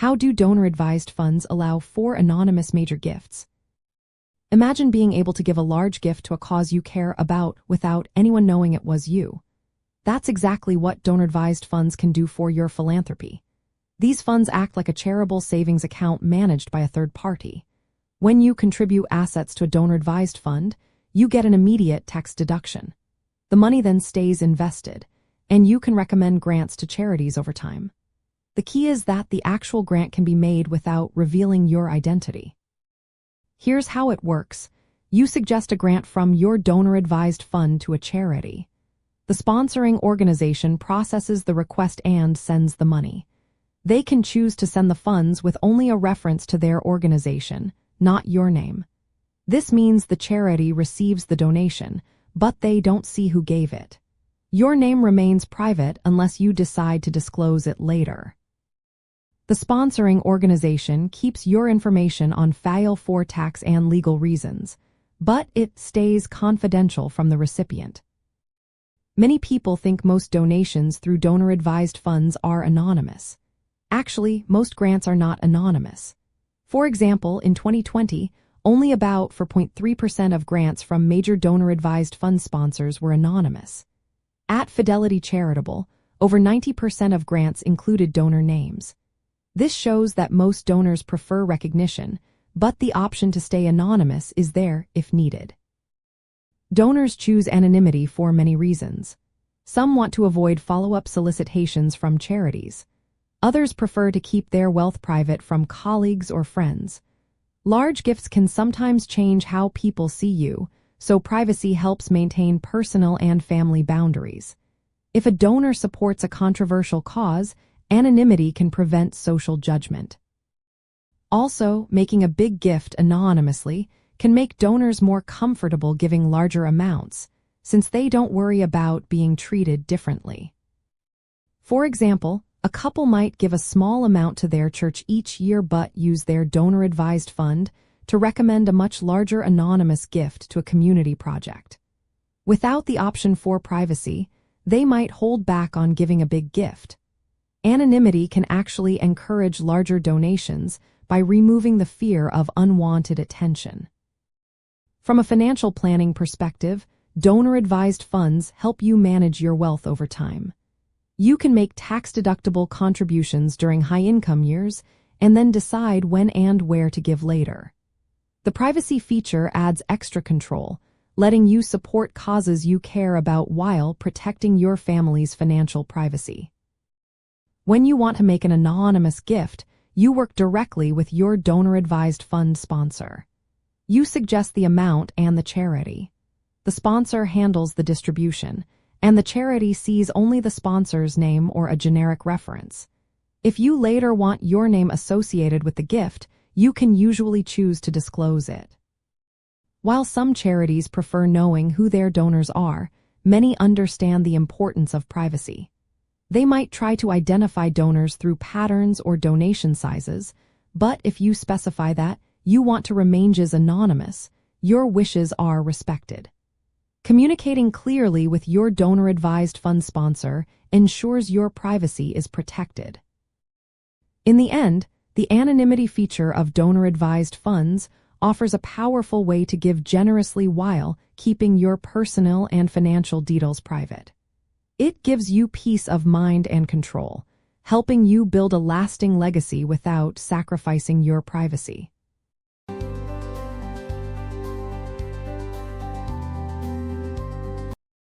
How do donor-advised funds allow for anonymous major gifts? Imagine being able to give a large gift to a cause you care about without anyone knowing it was you. That's exactly what donor-advised funds can do for your philanthropy. These funds act like a charitable savings account managed by a third party. When you contribute assets to a donor-advised fund, you get an immediate tax deduction. The money then stays invested, and you can recommend grants to charities over time. The key is that the actual grant can be made without revealing your identity. Here's how it works. You suggest a grant from your donor-advised fund to a charity. The sponsoring organization processes the request and sends the money. They can choose to send the funds with only a reference to their organization, not your name. This means the charity receives the donation, but they don't see who gave it. Your name remains private unless you decide to disclose it later. The sponsoring organization keeps your information on file for tax and legal reasons, but it stays confidential from the recipient. Many people think most donations through donor-advised funds are anonymous. Actually, most grants are not anonymous. For example, in 2020, only about 4.3% of grants from major donor-advised fund sponsors were anonymous. At Fidelity Charitable, over 90% of grants included donor names. This shows that most donors prefer recognition, but the option to stay anonymous is there if needed. Donors choose anonymity for many reasons. Some want to avoid follow-up solicitations from charities. Others prefer to keep their wealth private from colleagues or friends. Large gifts can sometimes change how people see you, so privacy helps maintain personal and family boundaries. If a donor supports a controversial cause, anonymity can prevent social judgment. Also, making a big gift anonymously can make donors more comfortable giving larger amounts, since they don't worry about being treated differently. For example, a couple might give a small amount to their church each year but use their donor-advised fund to recommend a much larger anonymous gift to a community project. Without the option for privacy, they might hold back on giving a big gift. Anonymity can actually encourage larger donations by removing the fear of unwanted attention. From a financial planning perspective, donor-advised funds help you manage your wealth over time. You can make tax-deductible contributions during high-income years and then decide when and where to give later. The privacy feature adds extra control, letting you support causes you care about while protecting your family's financial privacy. When you want to make an anonymous gift, you work directly with your donor-advised fund sponsor. You suggest the amount and the charity. The sponsor handles the distribution, and the charity sees only the sponsor's name or a generic reference. If you later want your name associated with the gift, you can usually choose to disclose it. While some charities prefer knowing who their donors are, many understand the importance of privacy. They might try to identify donors through patterns or donation sizes, but if you specify that you want to remain as anonymous, your wishes are respected. Communicating clearly with your donor-advised fund sponsor ensures your privacy is protected. In the end, the anonymity feature of donor-advised funds offers a powerful way to give generously while keeping your personal and financial details private. It gives you peace of mind and control, helping you build a lasting legacy without sacrificing your privacy.